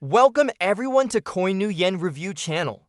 Welcome everyone to Coin New Yen Review channel.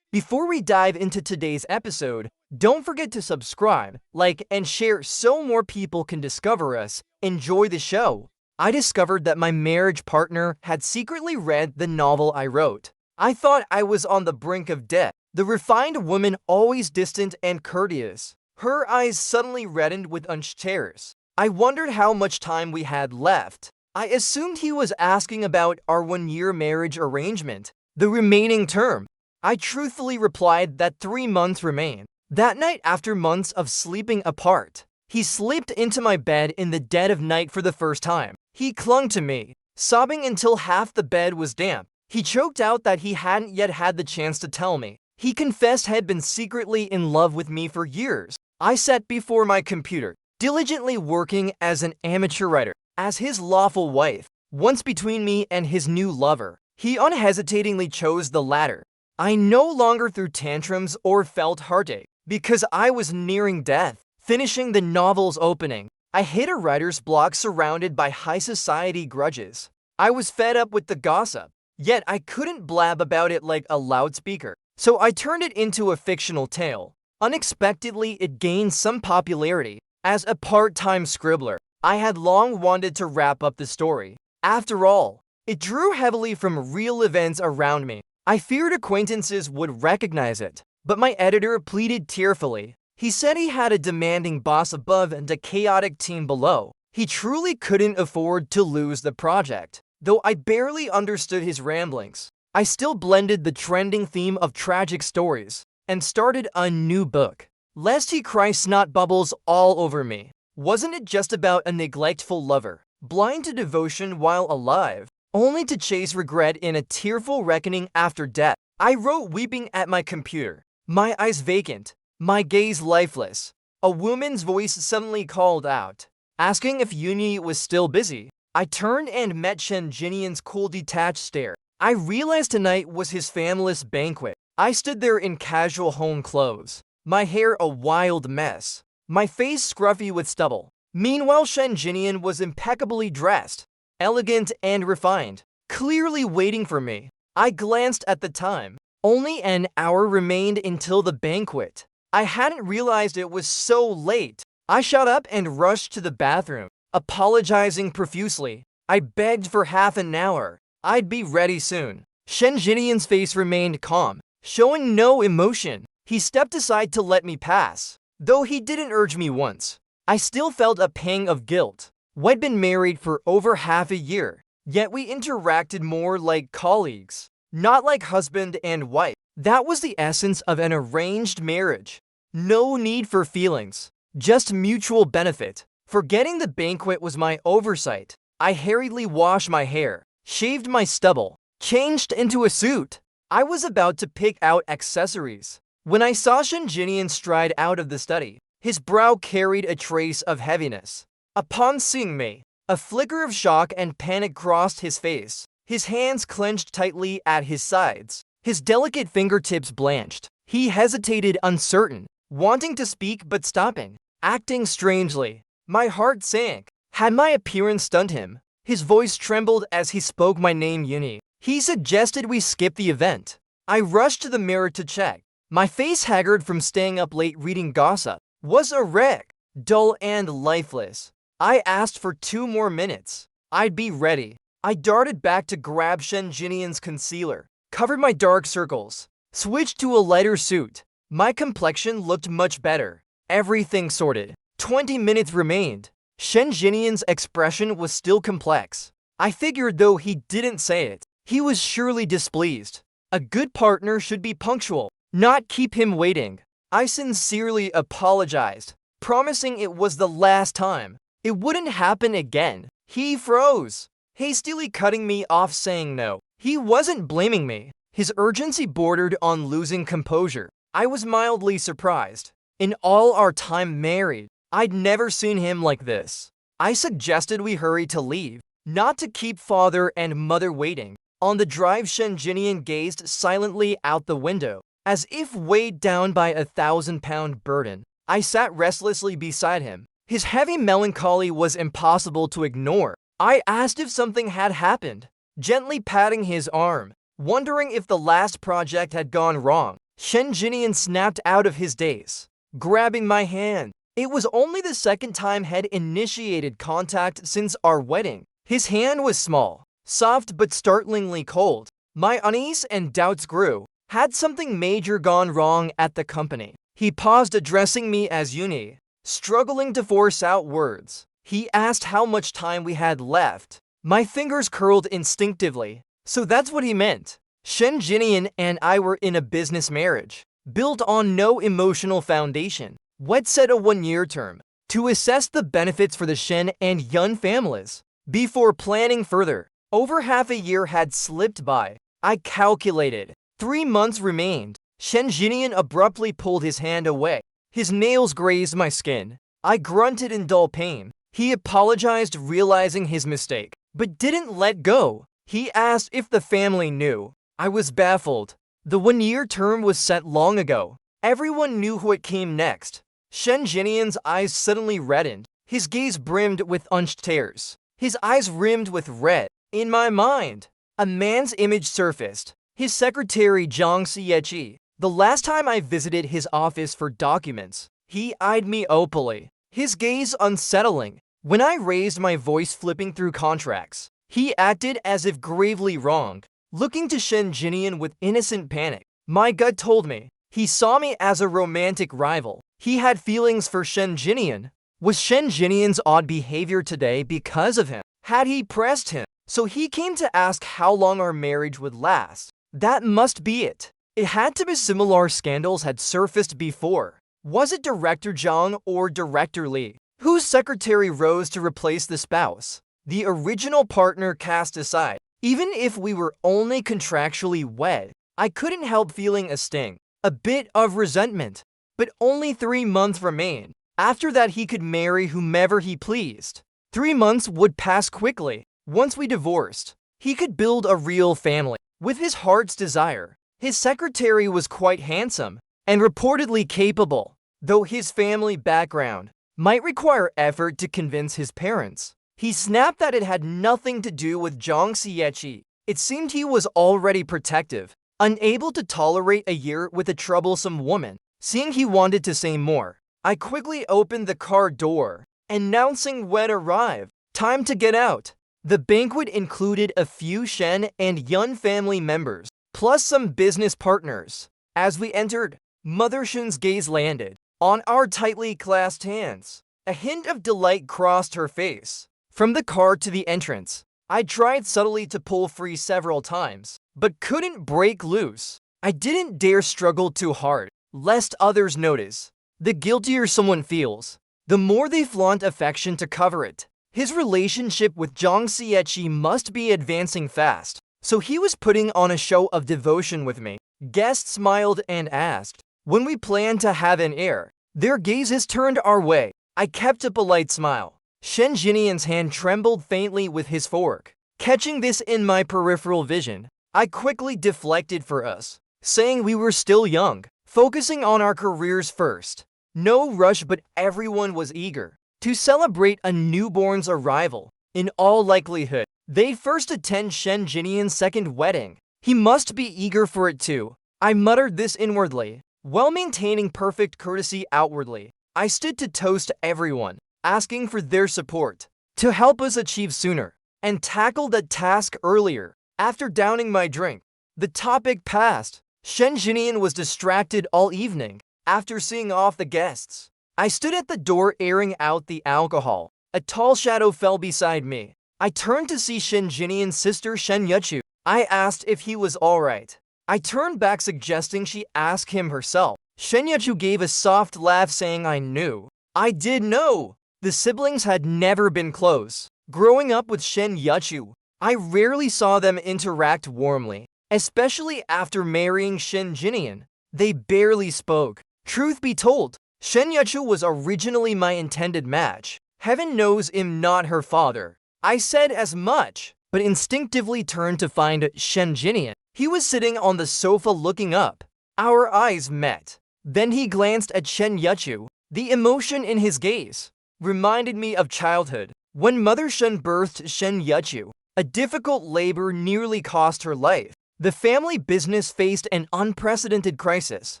Before we dive into today's episode, don't forget to subscribe, like, and share so more people can discover us. Enjoy the show. I discovered that my marriage partner had secretly read the novel I wrote. I thought I was on the brink of death. The refined woman, always distant and courteous. Her eyes suddenly reddened with tears. I wondered how much time we had left. I assumed he was asking about our one-year marriage arrangement, the remaining term. I truthfully replied that 3 months remained. That night, after months of sleeping apart, he slipped into my bed in the dead of night for the first time. He clung to me, sobbing until half the bed was damp. He choked out that he hadn't yet had the chance to tell me. He confessed had been secretly in love with me for years. I sat before my computer, diligently working as an amateur writer. As his lawful wife, once between me and his new lover, he unhesitatingly chose the latter. I no longer threw tantrums or felt heartache, because I was nearing death. Finishing the novel's opening, I hit a writer's block surrounded by high society grudges. I was fed up with the gossip, yet I couldn't blab about it like a loudspeaker, so I turned it into a fictional tale. Unexpectedly, it gained some popularity. As a part-time scribbler, I had long wanted to wrap up the story. After all, it drew heavily from real events around me. I feared acquaintances would recognize it, but my editor pleaded tearfully. He said he had a demanding boss above and a chaotic team below. He truly couldn't afford to lose the project. Though I barely understood his ramblings, I still blended the trending theme of tragic stories and started a new book. Lest he cry snot bubbles all over me. Wasn't it just about a neglectful lover, blind to devotion while alive, only to chase regret in a tearful reckoning after death? I wrote weeping at my computer, my eyes vacant, my gaze lifeless. A woman's voice suddenly called out, asking if Yuni was still busy. I turned and met Shen Jinian's cool detached stare. I realized tonight was his familyless banquet. I stood there in casual home clothes, my hair a wild mess, my face scruffy with stubble. Meanwhile, Shen Jinian was impeccably dressed, elegant and refined, clearly waiting for me. I glanced at the time. Only an hour remained until the banquet. I hadn't realized it was so late. I shot up and rushed to the bathroom, apologizing profusely. I begged for half an hour. I'd be ready soon. Shen Jinian's face remained calm, showing no emotion. He stepped aside to let me pass. Though he didn't urge me once, I still felt a pang of guilt. We'd been married for over half a year, yet we interacted more like colleagues, not like husband and wife. That was the essence of an arranged marriage. No need for feelings, just mutual benefit. Forgetting the banquet was my oversight. I hurriedly washed my hair, shaved my stubble, changed into a suit. I was about to pick out accessories when I saw Shen Jinian stride out of the study. His brow carried a trace of heaviness. Upon seeing me, a flicker of shock and panic crossed his face. His hands clenched tightly at his sides. His delicate fingertips blanched. He hesitated, uncertain, wanting to speak but stopping, acting strangely. My heart sank. Had my appearance stunned him? His voice trembled as he spoke my name, Yuni. He suggested we skip the event. I rushed to the mirror to check. My face, haggard from staying up late reading gossip, was a wreck, dull and lifeless. I asked for 2 more minutes. I'd be ready. I darted back to grab Shen Jinian's concealer, covered my dark circles, switched to a lighter suit. My complexion looked much better. Everything sorted. 20 minutes remained. Shen Jinian's expression was still complex. I figured, though he didn't say it, he was surely displeased. A good partner should be punctual, not keep him waiting. I sincerely apologized, promising it was the last time. It wouldn't happen again. He froze, hastily cutting me off, saying no. He wasn't blaming me. His urgency bordered on losing composure. I was mildly surprised. In all our time married, I'd never seen him like this. I suggested we hurry to leave, not to keep father and mother waiting. On the drive, Shen Jinian gazed silently out the window, as if weighed down by a 1,000-pound burden. I sat restlessly beside him. His heavy melancholy was impossible to ignore. I asked if something had happened. gently patting his arm, wondering if the last project had gone wrong. Shen Jinian snapped out of his daze, grabbing my hand. It was only the second time he'd initiated contact since our wedding. His hand was small, soft but startlingly cold. My unease and doubts grew. Had something major gone wrong at the company? He paused, addressing me as Uni, struggling to force out words. He asked how much time we had left. My fingers curled instinctively. So that's what he meant. Shen Jinian and I were in a business marriage, built on no emotional foundation. Wed set a 1-year term to assess the benefits for the Shen and Yun families. Before planning further, over half a year had slipped by. I calculated. 3 months remained. Shen Jinian abruptly pulled his hand away. His nails grazed my skin. I grunted in dull pain. He apologized, realizing his mistake, but didn't let go. He asked if the family knew. I was baffled. The 1-year term was set long ago. Everyone knew what came next. Shen Jinian's eyes suddenly reddened. His gaze brimmed with unshed tears. His eyes rimmed with red. In my mind, a man's image surfaced. His secretary Zhang Xieqi. The last time I visited his office for documents, he eyed me opally, his gaze unsettling. When I raised my voice flipping through contracts, he acted as if gravely wronged, looking to Shen Jinian with innocent panic. My gut told me he saw me as a romantic rival. He had feelings for Shen Jinian. Was Shen Jinian's odd behavior today because of him? Had he pressed him? So he came to ask how long our marriage would last. That must be it. It had to be similar scandals had surfaced before. Was it Director Zhang or Director Li, whose secretary rose to replace the spouse? The original partner cast aside. Even if we were only contractually wed, I couldn't help feeling a sting, a bit of resentment. But only 3 months remained. After that, he could marry whomever he pleased. 3 months would pass quickly. Once we divorced, he could build a real family with his heart's desire. His secretary was quite handsome and reportedly capable, though his family background might require effort to convince his parents. He snapped that it had nothing to do with Zhang Xieqi. It seemed he was already protective, unable to tolerate a year with a troublesome woman. Seeing he wanted to say more, I quickly opened the car door, announcing when arrived. Time to get out. The banquet included a few Shen and Yun family members, plus some business partners. As we entered, Mother Shen's gaze landed on our tightly clasped hands. A hint of delight crossed her face. From the car to the entrance, I tried subtly to pull free several times, but couldn't break loose. I didn't dare struggle too hard, lest others notice. The guiltier someone feels, the more they flaunt affection to cover it. His relationship with Zhang Xieqi must be advancing fast, so he was putting on a show of devotion with me. Guests smiled and asked when we planned to have an heir. Their gazes turned our way. I kept a polite smile. Shen Jinian's hand trembled faintly with his fork. Catching this in my peripheral vision, I quickly deflected for us, saying we were still young, focusing on our careers first. No rush, but everyone was eager to celebrate a newborn's arrival. In all likelihood, they first attend Shen Jinian's second wedding. He must be eager for it too. I muttered this inwardly, while maintaining perfect courtesy outwardly. I stood to toast everyone, asking for their support to help us achieve sooner, and tackled that task earlier. After downing my drink, the topic passed. Shen Jinian was distracted all evening. After seeing off the guests, I stood at the door airing out the alcohol. A tall shadow fell beside me. I turned to see Shen Jinian's sister Shen Yuchu. I asked if he was alright. I turned back, suggesting she ask him herself. Shen Yuchu gave a soft laugh, saying I knew. I did know. The siblings had never been close. Growing up with Shen Yuchu, I rarely saw them interact warmly, especially after marrying Shen Jinian. They barely spoke. Truth be told, Shen Yuchu was originally my intended match. Heaven knows I'm not her father. I said as much, but instinctively turned to find Shen Jinian. He was sitting on the sofa looking up. Our eyes met. Then he glanced at Shen Yuchu. The emotion in his gaze reminded me of childhood, when Mother Shen birthed Shen Yuchu. A difficult labor nearly cost her life. The family business faced an unprecedented crisis.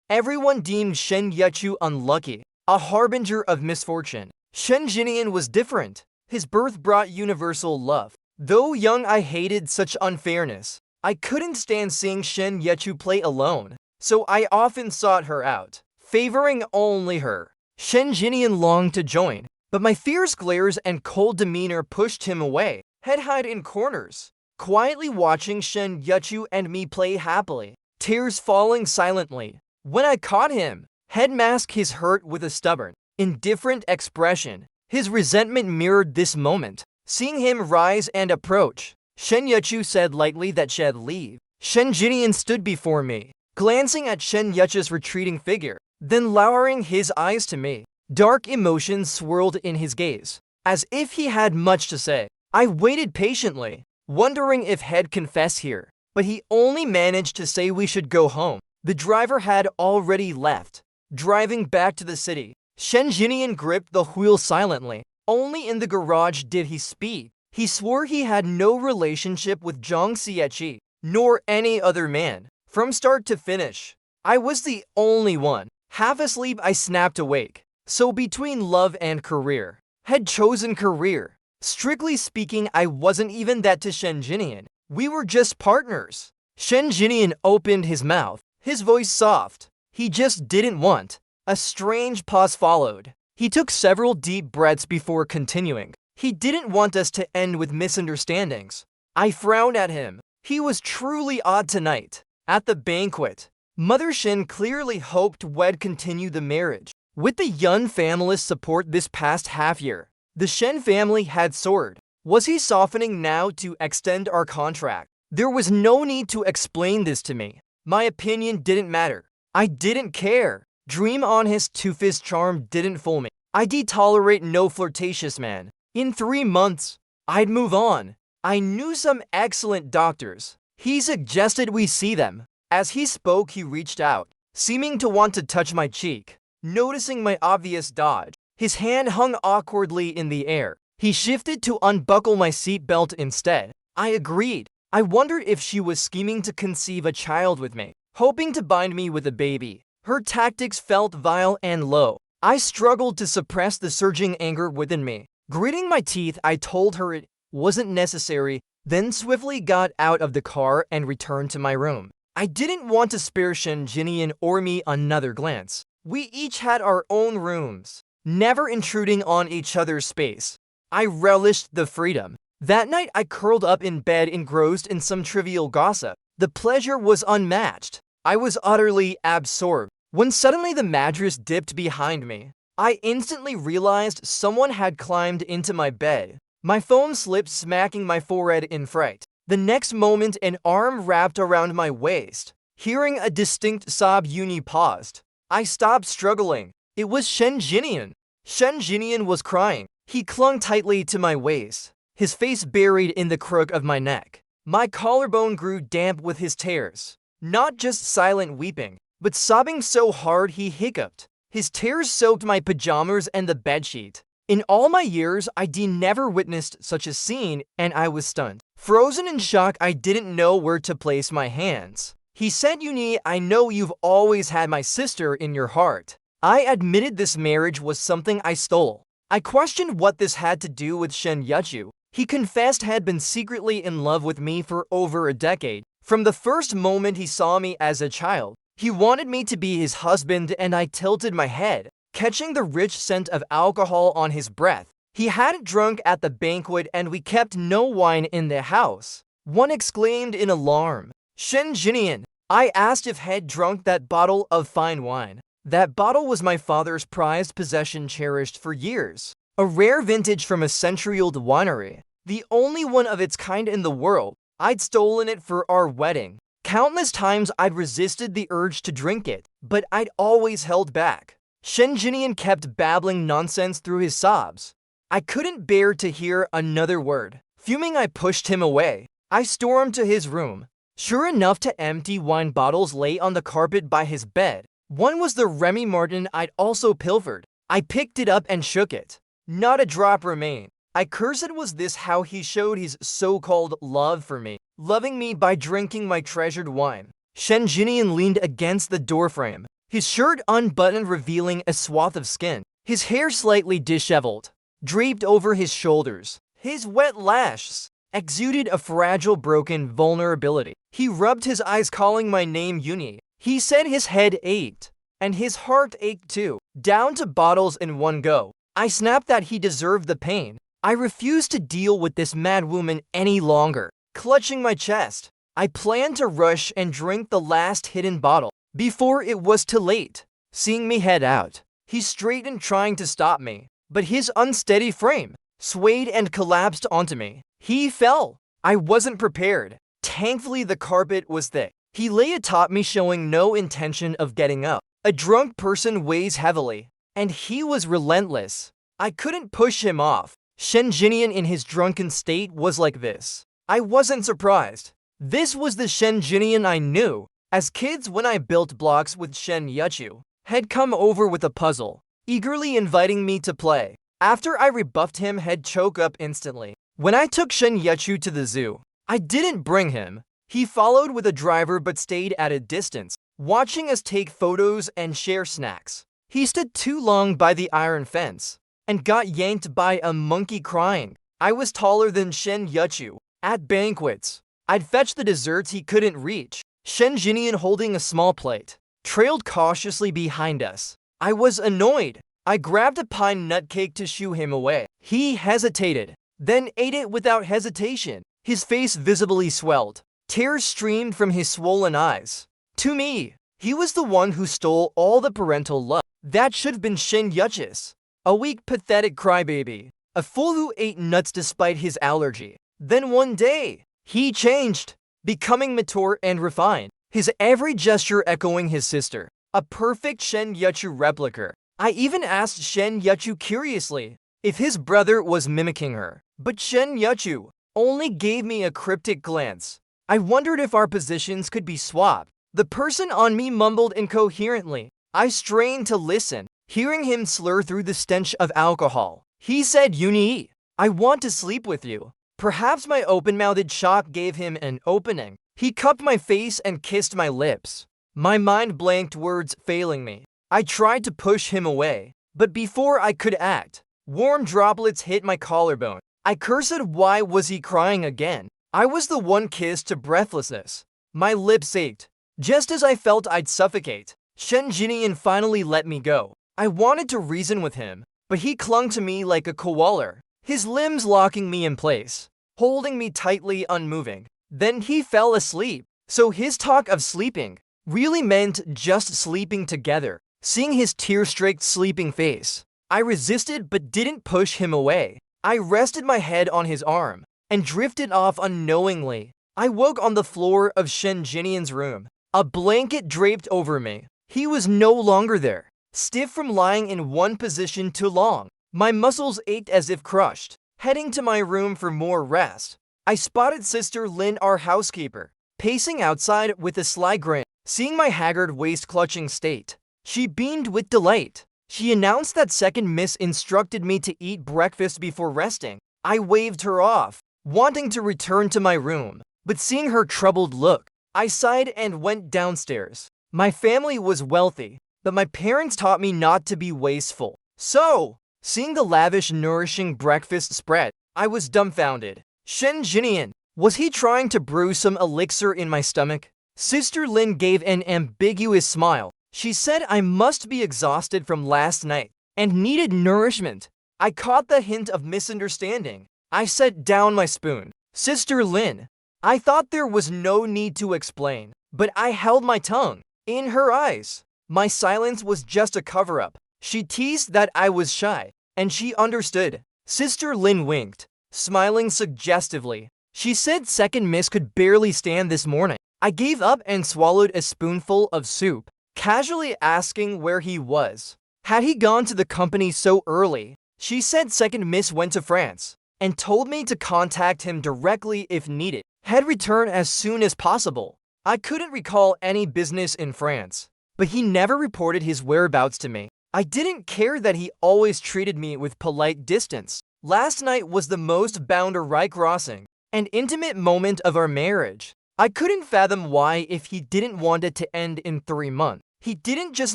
Everyone deemed Shen Yechu unlucky, a harbinger of misfortune. Shen Jinian was different. His birth brought universal love. Though young, I hated such unfairness. I couldn't stand seeing Shen Yechu play alone, so I often sought her out, favoring only her. Shen Jinian longed to join, but my fierce glares and cold demeanor pushed him away. Head hide in corners, quietly watching Shen Yechu and me play happily, tears falling silently. When I caught him, head mask his hurt with a stubborn, indifferent expression. His resentment mirrored this moment. Seeing him rise and approach, Shen Yechu said lightly that she'd leave. Shen Jinian stood before me, glancing at Shen Yechu's retreating figure, then lowering his eyes to me. Dark emotions swirled in his gaze, as if he had much to say. I waited patiently, wondering if he'd confess here, but he only managed to say we should go home. The driver had already left. Driving back to the city, Shen Jinian gripped the wheel silently. Only in the garage did he speak. He swore he had no relationship with Zhang Xieqi, nor any other man. From start to finish, I was the only one. Half asleep, I snapped awake. So between love and career, had chosen career. Strictly speaking, I wasn't even that to Shen Jinian. We were just partners. Shen Jinian opened his mouth, his voice soft. He just didn't want. A strange pause followed. He took several deep breaths before continuing. He didn't want us to end with misunderstandings. I frowned at him. He was truly odd tonight. At the banquet, Mother Shen clearly hoped we'd continue the marriage. With the Yun family's support this past half year, the Shen family had soared. Was he softening now to extend our contract? There was no need to explain this to me. My opinion didn't matter. I didn't care. Dream on his two-faced charm didn't fool me. I tolerate no flirtatious man. In 3 months, I'd move on. I knew some excellent doctors. He suggested we see them. As he spoke, he reached out, seeming to want to touch my cheek. Noticing my obvious dodge, his hand hung awkwardly in the air. He shifted to unbuckle my seatbelt instead. I agreed. I wondered if she was scheming to conceive a child with me, hoping to bind me with a baby. Her tactics felt vile and low. I struggled to suppress the surging anger within me. Gritting my teeth, I told her it wasn't necessary, then swiftly got out of the car and returned to my room. I didn't want to spare Shen Jinian or me another glance. We each had our own rooms, never intruding on each other's space. I relished the freedom. That night, I curled up in bed, engrossed in some trivial gossip. The pleasure was unmatched. I was utterly absorbed. When suddenly the mattress dipped behind me, I instantly realized someone had climbed into my bed. My phone slipped, smacking my forehead in fright. The next moment, an arm wrapped around my waist. Hearing a distinct sob, Uni paused. I stopped struggling. It was Shen Jinian. Shen Jinian was crying. He clung tightly to my waist, his face buried in the crook of my neck. My collarbone grew damp with his tears. Not just silent weeping, but sobbing so hard he hiccuped. His tears soaked my pajamas and the bedsheet. In all my years, I'd never witnessed such a scene, and I was stunned. Frozen in shock, I didn't know where to place my hands. He said, Uni, I know you've always had my sister in your heart. I admitted this marriage was something I stole. I questioned what this had to do with Shen Yechu. He confessed had been secretly in love with me for over a decade. From the first moment he saw me as a child, he wanted me to be his husband, and I tilted my head, catching the rich scent of alcohol on his breath. He hadn't drunk at the banquet, and we kept no wine in the house. One exclaimed in alarm, Shen Jinian. I asked if he'd drunk that bottle of fine wine. That bottle was my father's prized possession, cherished for years. A rare vintage from a century-old winery. The only one of its kind in the world. I'd stolen it for our wedding. Countless times I'd resisted the urge to drink it, but I'd always held back. Shen Jinian kept babbling nonsense through his sobs. I couldn't bear to hear another word. Fuming, I pushed him away. I stormed to his room. Sure enough, two empty wine bottles lay on the carpet by his bed. One was the Remy Martin I'd also pilfered. I picked it up and shook it. Not a drop remained. I cursed. Was this how he showed his so-called love for me? Loving me by drinking my treasured wine. Shen Jinian leaned against the doorframe, his shirt unbuttoned revealing a swath of skin, his hair slightly disheveled, draped over his shoulders. His wet lashes exuded a fragile, broken vulnerability. He rubbed his eyes calling my name Uni. He said his head ached, and his heart ached too. Down to bottles in one go. I snapped that he deserved the pain. I refused to deal with this mad woman any longer. Clutching my chest, I planned to rush and drink the last hidden bottle before it was too late. Seeing me head out, he straightened trying to stop me, but his unsteady frame swayed and collapsed onto me. He fell. I wasn't prepared. Thankfully, the carpet was thick. He lay atop me showing no intention of getting up. A drunk person weighs heavily, and he was relentless. I couldn't push him off. Shen Jinian in his drunken state was like this. I wasn't surprised. This was the Shen Jinian I knew. As kids when I built blocks with Shen Yuchu, had come over with a puzzle, eagerly inviting me to play. After I rebuffed him, he'd choke up instantly. When I took Shen Yuchu to the zoo, I didn't bring him. He followed with a driver but stayed at a distance, watching us take photos and share snacks. He stood too long by the iron fence and got yanked by a monkey crying. I was taller than Shen Yuchu. At banquets, I'd fetch the desserts he couldn't reach. Shen Jinian, holding a small plate, trailed cautiously behind us. I was annoyed. I grabbed a pine nut cake to shoo him away. He hesitated, then ate it without hesitation. His face visibly swelled. Tears streamed from his swollen eyes. To me, he was the one who stole all the parental love. That should have been Shen Yuchis. A weak, pathetic crybaby. A fool who ate nuts despite his allergy. Then one day, he changed, becoming mature and refined, his every gesture echoing his sister. A perfect Shen Yuchu replica. I even asked Shen Yuchu curiously if his brother was mimicking her, but Shen Yuchu only gave me a cryptic glance. I wondered if our positions could be swapped. The person on me mumbled incoherently. I strained to listen, hearing him slur through the stench of alcohol. He said, Uni, I want to sleep with you. Perhaps my open-mouthed shock gave him an opening. He cupped my face and kissed my lips. My mind blanked, words failing me. I tried to push him away, but before I could act, warm droplets hit my collarbone. I cursed. Why was he crying again? I was the one kissed to breathlessness. My lips ached, just as I felt I'd suffocate. Shen Jinian finally let me go. I wanted to reason with him, but he clung to me like a koala, his limbs locking me in place, holding me tightly, unmoving. Then he fell asleep. So his talk of sleeping really meant just sleeping together. Seeing his tear-streaked sleeping face, I resisted but didn't push him away. I rested my head on his arm and drifted off unknowingly. I woke on the floor of Shen Jinian's room, a blanket draped over me. He was no longer there, stiff from lying in one position too long. My muscles ached as if crushed. Heading to my room for more rest, I spotted Sister Lin, our housekeeper, pacing outside with a sly grin. Seeing my haggard, waist-clutching state, she beamed with delight. She announced that Second Miss instructed me to eat breakfast before resting. I waved her off, wanting to return to my room, but seeing her troubled look, I sighed and went downstairs. My family was wealthy, but my parents taught me not to be wasteful. So, seeing the lavish, nourishing breakfast spread, I was dumbfounded. Shen Jinian, was he trying to brew some elixir in my stomach? Sister Lin gave an ambiguous smile. She said I must be exhausted from last night and needed nourishment. I caught the hint of misunderstanding. I set down my spoon. Sister Lin, I thought there was no need to explain, but I held my tongue. In her eyes, my silence was just a cover-up. She teased that I was shy, and she understood. Sister Lin winked, smiling suggestively. She said Second Miss could barely stand this morning. I gave up and swallowed a spoonful of soup, casually asking where he was. Had he gone to the company so early? She said Second Miss went to France and told me to contact him directly if needed. Had returned as soon as possible. I couldn't recall any business in France, but he never reported his whereabouts to me. I didn't care that he always treated me with polite distance. Last night was the most boundary crossing and intimate moment of our marriage. I couldn't fathom why, if he didn't want it to end in 3 months, he didn't just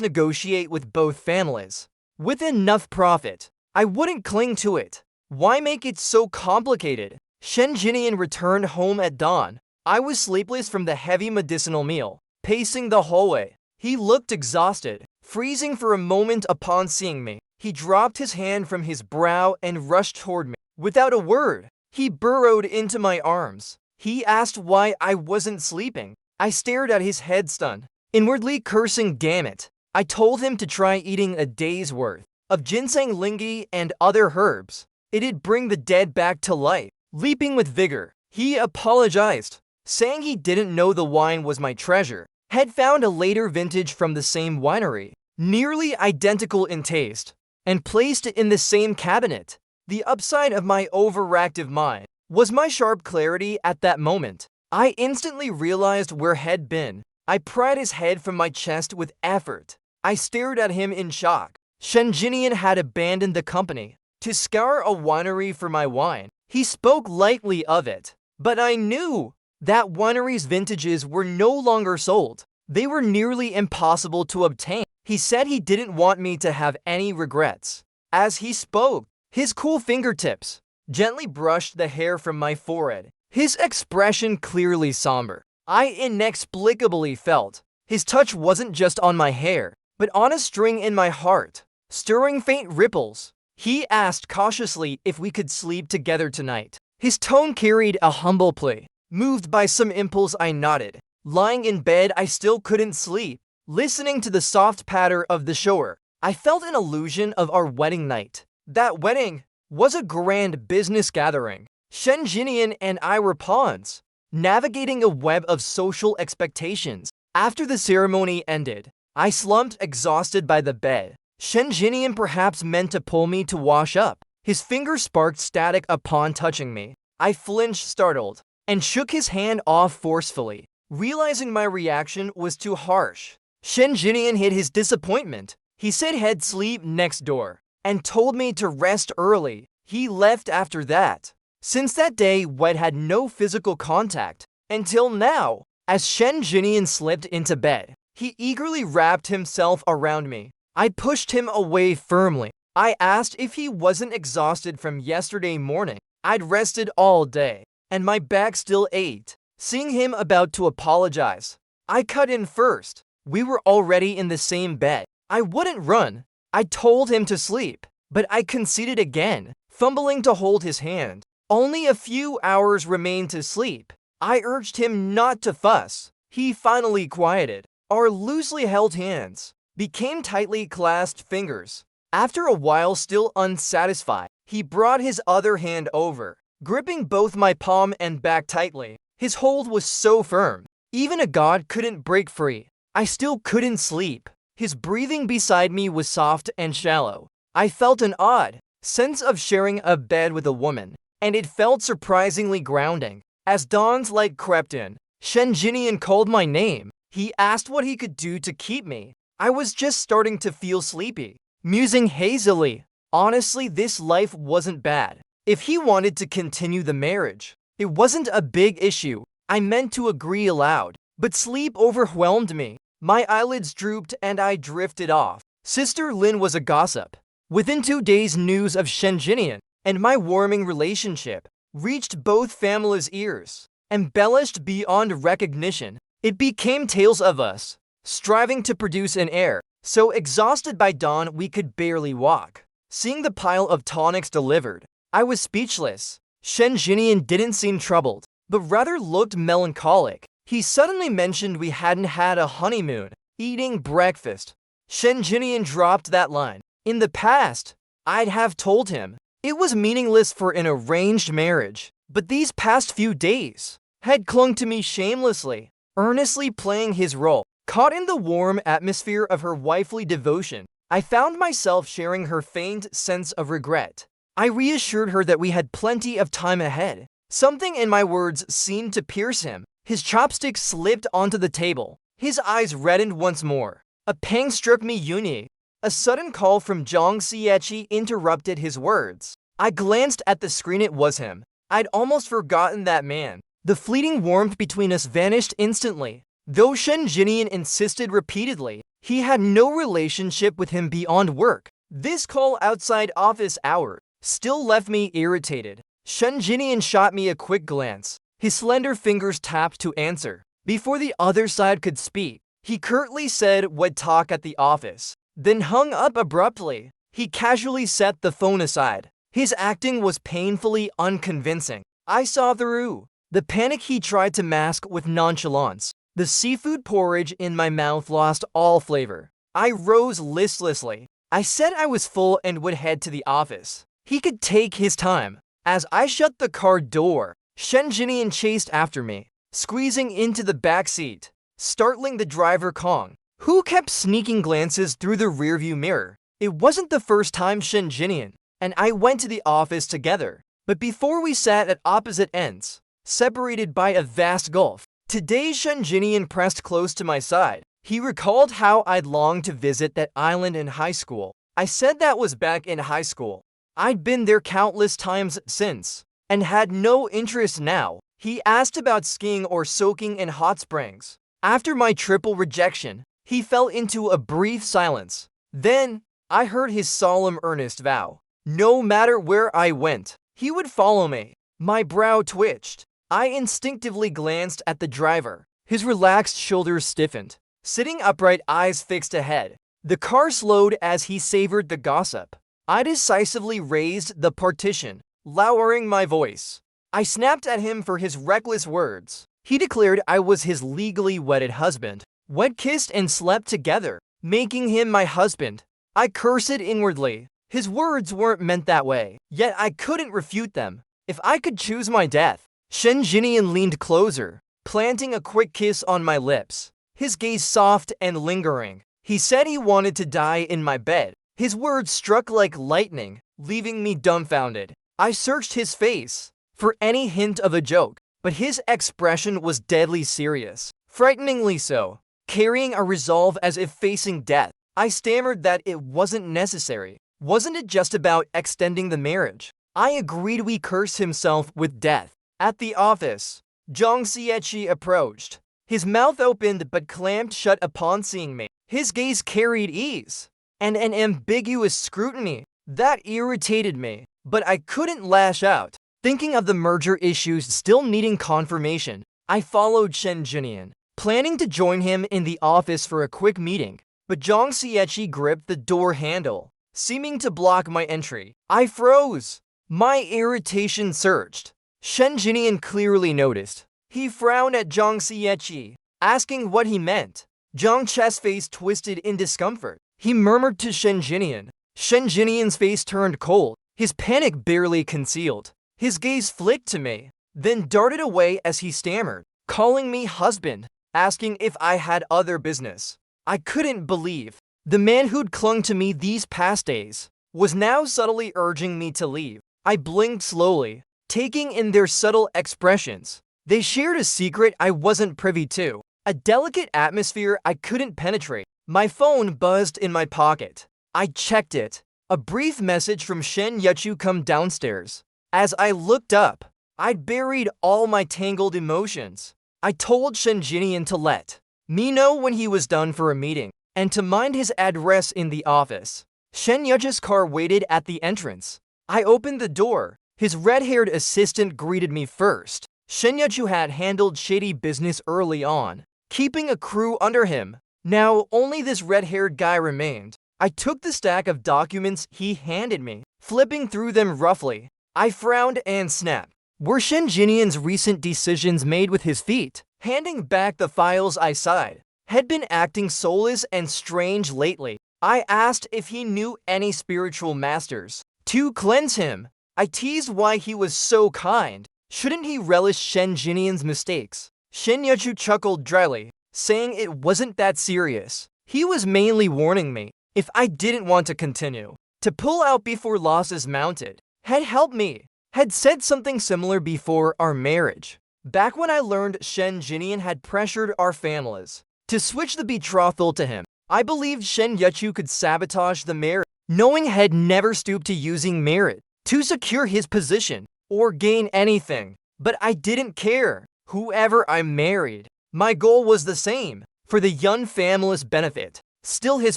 negotiate with both families. With enough profit, I wouldn't cling to it. Why make it so complicated? Shen Jinian returned home at dawn. I was sleepless from the heavy medicinal meal. Pacing the hallway, he looked exhausted, freezing for a moment upon seeing me. He dropped his hand from his brow and rushed toward me. Without a word, he burrowed into my arms. He asked why I wasn't sleeping. I stared at his head stunned, inwardly cursing, damn it. I told him to try eating a day's worth of ginseng lingi and other herbs. It'd bring the dead back to life. Leaping with vigor, he apologized, saying he didn't know the wine was my treasure. Had found a later vintage from the same winery, nearly identical in taste, and placed it in the same cabinet. The upside of my overactive mind was my sharp clarity at that moment. I instantly realized where had been. I pried his head from my chest with effort. I stared at him in shock. Shen Jinian had abandoned the company to scour a winery for my wine. He spoke lightly of it, but I knew that winery's vintages were no longer sold. They were nearly impossible to obtain. He said he didn't want me to have any regrets. As he spoke, his cool fingertips gently brushed the hair from my forehead, his expression clearly somber. I inexplicably felt his touch wasn't just on my hair, but on a string in my heart, stirring faint ripples. He asked cautiously if we could sleep together tonight. His tone carried a humble plea. Moved by some impulse, I nodded. Lying in bed, I still couldn't sleep. Listening to the soft patter of the shower, I felt an illusion of our wedding night. That wedding was a grand business gathering. Shen Jinian and I were pawns, navigating a web of social expectations. After the ceremony ended, I slumped exhausted by the bed. Shen Jinian perhaps meant to pull me to wash up. His fingers sparked static upon touching me. I flinched, startled, and shook his hand off forcefully, realizing my reaction was too harsh. Shen Jinian hid his disappointment. He said he'd sleep next door and told me to rest early. He left after that. Since that day, Wed had no physical contact until now. As Shen Jinian slipped into bed, he eagerly wrapped himself around me. I pushed him away firmly. I asked if he wasn't exhausted from yesterday morning. I'd rested all day, and my back still ached. Seeing him about to apologize, I cut in first. We were already in the same bed. I wouldn't run. I told him to sleep, but I conceded again, fumbling to hold his hand. Only a few hours remained to sleep. I urged him not to fuss. He finally quieted. Our loosely held hands became tightly clasped fingers. After a while, still unsatisfied, he brought his other hand over, gripping both my palm and back tightly. His hold was so firm, even a god couldn't break free. I still couldn't sleep. His breathing beside me was soft and shallow. I felt an odd sense of sharing a bed with a woman, and it felt surprisingly grounding. As dawn's light crept in, Shen Jinian called my name. He asked what he could do to keep me. I was just starting to feel sleepy, musing hazily. Honestly, this life wasn't bad. If he wanted to continue the marriage, it wasn't a big issue. I meant to agree aloud, but sleep overwhelmed me. My eyelids drooped and I drifted off. Sister Lin was a gossip. Within 2 days, news of Shen Jinian and my warming relationship reached both families' ears. Embellished beyond recognition, it became tales of us striving to produce an heir, so exhausted by dawn we could barely walk. Seeing the pile of tonics delivered, I was speechless. Shen Jinian didn't seem troubled, but rather looked melancholic. He suddenly mentioned we hadn't had a honeymoon, eating breakfast. Shen Jinian dropped that line. In the past, I'd have told him it was meaningless for an arranged marriage, but these past few days had clung to me shamelessly, earnestly playing his role. Caught in the warm atmosphere of her wifely devotion, I found myself sharing her faint sense of regret. I reassured her that we had plenty of time ahead. Something in my words seemed to pierce him. His chopsticks slipped onto the table. His eyes reddened once more. A pang struck me. Yuni. A sudden call from Zhang Xiechi interrupted his words. I glanced at the screen. It was him. I'd almost forgotten that man. The fleeting warmth between us vanished instantly. Though Shen Jinian insisted repeatedly, he had no relationship with him beyond work. This call outside office hours still left me irritated. Shen Jinian shot me a quick glance. His slender fingers tapped to answer. Before the other side could speak, he curtly said we'd talk at the office, then hung up abruptly. He casually set the phone aside. His acting was painfully unconvincing. I saw through the panic he tried to mask with nonchalance. The seafood porridge in my mouth lost all flavor. I rose listlessly. I said I was full and would head to the office. He could take his time. As I shut the car door, Shen Jinian chased after me, squeezing into the back seat, startling the driver Kong, who kept sneaking glances through the rearview mirror. It wasn't the first time Shen Jinian and I went to the office together, but before we sat at opposite ends, separated by a vast gulf. Today Shen Jinian pressed close to my side. He recalled how I'd longed to visit that island in high school. I said that was back in high school. I'd been there countless times since, and had no interest now. He asked about skiing or soaking in hot springs. After my triple rejection, he fell into a brief silence. Then, I heard his solemn earnest vow. No matter where I went, he would follow me. My brow twitched. I instinctively glanced at the driver. His relaxed shoulders stiffened. Sitting upright, eyes fixed ahead. The car slowed as he savored the gossip. I decisively raised the partition, lowering my voice. I snapped at him for his reckless words. He declared I was his legally wedded husband. We'd kissed and slept together, making him my husband. I cursed inwardly. His words weren't meant that way, yet I couldn't refute them. If I could choose my death. Shen Jinian leaned closer, planting a quick kiss on my lips, his gaze soft and lingering. He said he wanted to die in my bed. His words struck like lightning, leaving me dumbfounded. I searched his face for any hint of a joke, but his expression was deadly serious, frighteningly so, carrying a resolve as if facing death. I stammered that it wasn't necessary. Wasn't it just about extending the marriage? I agreed. We cursed himself with death. At the office, Zhang Xiechi approached. His mouth opened but clamped shut upon seeing me. His gaze carried ease and an ambiguous scrutiny that irritated me, but I couldn't lash out. Thinking of the merger issues still needing confirmation, I followed Shen Jinian, planning to join him in the office for a quick meeting, but Zhang Xiechi gripped the door handle, seeming to block my entry. I froze. My irritation surged. Shen Jinian clearly noticed. He frowned at Zhang Xiechi, asking what he meant. Zhang Che's face twisted in discomfort. He murmured to Shen Jinian. Shen Jinian's face turned cold, his panic barely concealed. His gaze flicked to me, then darted away as he stammered, calling me husband, asking if I had other business. I couldn't believe. The man who'd clung to me these past days was now subtly urging me to leave. I blinked slowly, taking in their subtle expressions. They shared a secret I wasn't privy to, a delicate atmosphere I couldn't penetrate. My phone buzzed in my pocket. I checked it. A brief message from Shen Yechu come downstairs. As I looked up, I'd buried all my tangled emotions. I told Shen Jinian to let me know when he was done for a meeting, and to mind his address in the office. Shen Yechu's car waited at the entrance. I opened the door. His red-haired assistant greeted me first. Shen Yechu had handled shady business early on, keeping a crew under him. Now, only this red-haired guy remained. I took the stack of documents he handed me, flipping through them roughly. I frowned and snapped. Were Shen Jinian's recent decisions made with his feet? Handing back the files, I sighed. Had been acting soulless and strange lately. I asked if he knew any spiritual masters to cleanse him. I teased why he was so kind. Shouldn't he relish Shen Jinian's mistakes? Shen Yechu chuckled dryly, saying it wasn't that serious. He was mainly warning me, if I didn't want to continue, to pull out before losses mounted. Had helped me. Had said something similar before our marriage. Back when I learned Shen Jinian had pressured our families to switch the betrothal to him, I believed Shen Yechu could sabotage the marriage, knowing had never stooped to using merit to secure his position or gain anything. But I didn't care. Whoever I married, my goal was the same, for the young family's benefit. Still, his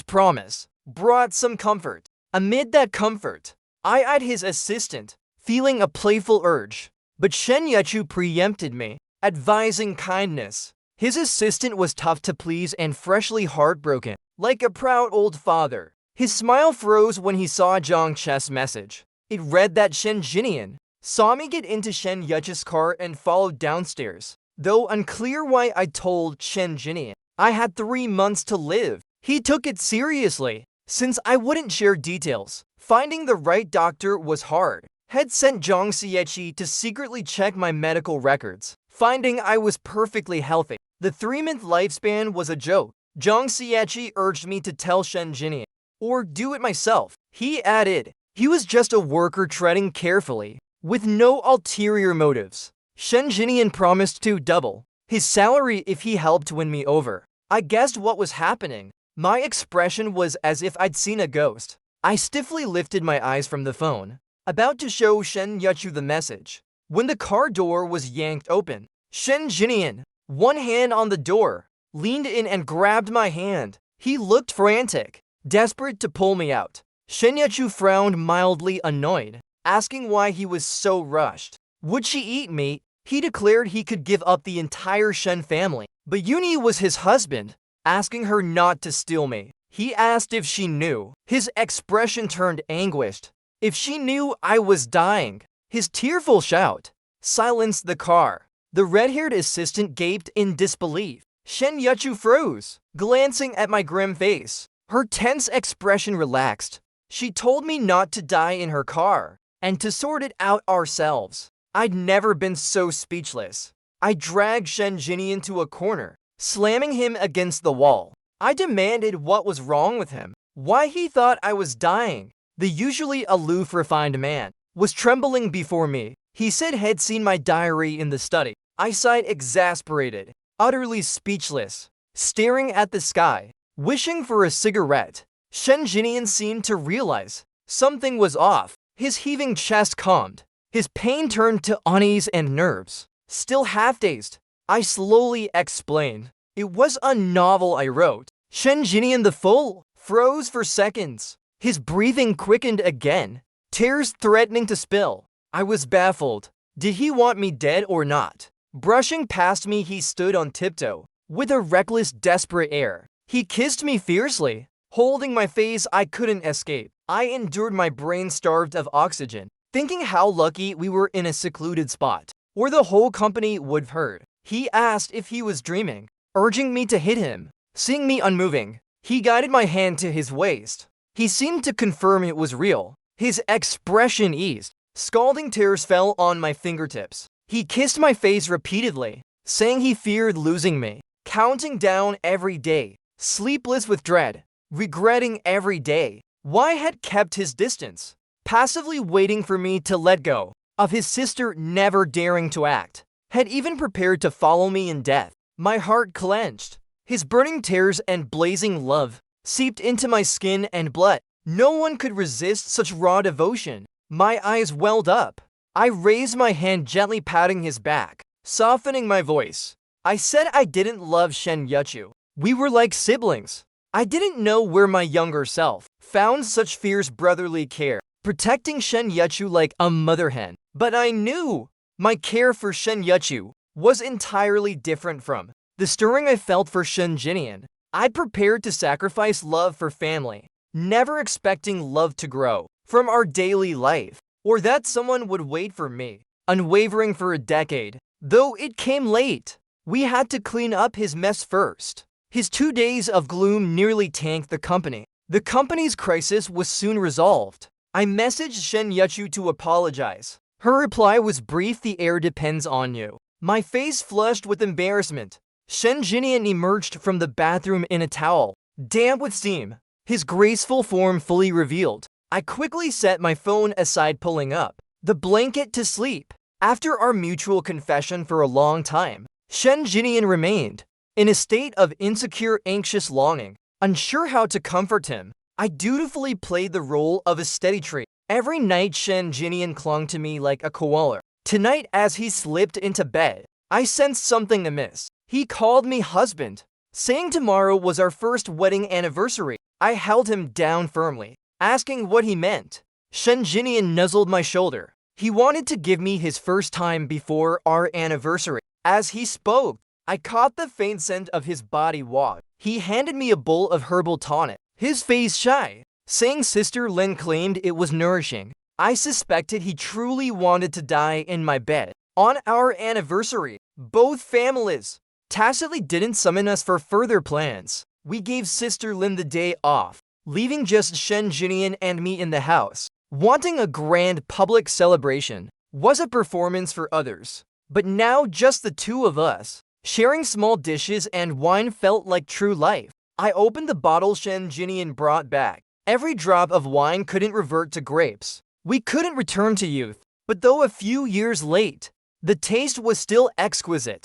promise brought some comfort. Amid that comfort, I eyed his assistant, feeling a playful urge. But Shen Yechu preempted me, advising kindness. His assistant was tough to please and freshly heartbroken, like a proud old father. His smile froze when he saw Zhang Che's message. It read that Shen Jinian saw me get into Shen Yechu's car and followed downstairs. Though unclear why I told Shen Jinian I had 3 months to live, he took it seriously. Since I wouldn't share details, finding the right doctor was hard. Had sent Zhang Xieqi to secretly check my medical records, finding I was perfectly healthy. The 3-month lifespan was a joke. Zhang Xieqi urged me to tell Shen Jinian, or do it myself. He added, he was just a worker treading carefully, with no ulterior motives. Shen Jinian promised to double his salary if he helped win me over. I guessed what was happening. My expression was as if I'd seen a ghost. I stiffly lifted my eyes from the phone, about to show Shen Yechu the message, when the car door was yanked open. Shen Jinian, one hand on the door, leaned in and grabbed my hand. He looked frantic, desperate to pull me out. Shen Yechu frowned, mildly annoyed, asking why he was so rushed. Would she eat me? He declared he could give up the entire Shen family. But Yuni was his husband, asking her not to steal me. He asked if she knew. His expression turned anguished. If she knew I was dying. His tearful shout silenced the car. The red-haired assistant gaped in disbelief. Shen Yechu froze, glancing at my grim face. Her tense expression relaxed. She told me not to die in her car, and to sort it out ourselves. I'd never been so speechless. I dragged Shen Jinian to a corner, slamming him against the wall. I demanded what was wrong with him, why he thought I was dying. The usually aloof, refined man was trembling before me. He said he'd seen my diary in the study. I sighed, exasperated, utterly speechless, staring at the sky, wishing for a cigarette. Shen Jinian seemed to realize something was off. His heaving chest calmed. His pain turned to unease and nerves. Still half-dazed, I slowly explained. It was a novel I wrote. Shen Jinian the fool froze for seconds. His breathing quickened again, tears threatening to spill. I was baffled. Did he want me dead or not? Brushing past me, he stood on tiptoe, with a reckless, desperate air. He kissed me fiercely, holding my face. I couldn't escape. I endured, my brain starved of oxygen, thinking how lucky we were in a secluded spot, or the whole company would have heard. He asked if he was dreaming, urging me to hit him. Seeing me unmoving, he guided my hand to his waist. He seemed to confirm it was real. His expression eased. Scalding tears fell on my fingertips. He kissed my face repeatedly, saying he feared losing me, counting down every day, sleepless with dread, regretting every day why I had kept his distance, passively waiting for me to let go of his sister, never daring to act, had even prepared to follow me in death. My heart clenched. His burning tears and blazing love seeped into my skin and blood. No one could resist such raw devotion. My eyes welled up. I raised my hand, gently patting his back, softening my voice. I said I didn't love Shen Yechu. We were like siblings. I didn't know where my younger self found such fierce brotherly care, protecting Shen Yechu like a mother hen. But I knew my care for Shen Yechu was entirely different from the stirring I felt for Shen Jinian. I'd prepared to sacrifice love for family, never expecting love to grow from our daily life, or that someone would wait for me, unwavering for a decade. Though it came late, we had to clean up his mess first. His 2 days of gloom nearly tanked the company. The company's crisis was soon resolved. I messaged Shen Yechu to apologize. Her reply was brief: the air depends on you. My face flushed with embarrassment. Shen Jinian emerged from the bathroom in a towel, damp with steam, his graceful form fully revealed. I quickly set my phone aside, pulling up the blanket to sleep. After our mutual confession for a long time, Shen Jinian remained in a state of insecure, anxious longing. Unsure how to comfort him, I dutifully played the role of a steady tree, Every night Shen Jinian clung to me like a koala. Tonight as he slipped into bed, I sensed something amiss. He called me husband, saying tomorrow was our first wedding anniversary. I held him down firmly, asking what he meant. Shen Jinian nuzzled my shoulder. He wanted to give me his first time before our anniversary. As he spoke, I caught the faint scent of his body wash. He handed me a bowl of herbal tonic, his face shy, saying Sister Lin claimed it was nourishing. I suspected he truly wanted to die in my bed. On our anniversary, both families tacitly didn't summon us for further plans. We gave Sister Lin the day off, leaving just Shen Jinian and me in the house. Wanting a grand public celebration was a performance for others, but now just the two of us, sharing small dishes and wine felt like true life. I opened the bottle Shen Jinian brought back. Every drop of wine couldn't revert to grapes. We couldn't return to youth, but though a few years late, the taste was still exquisite.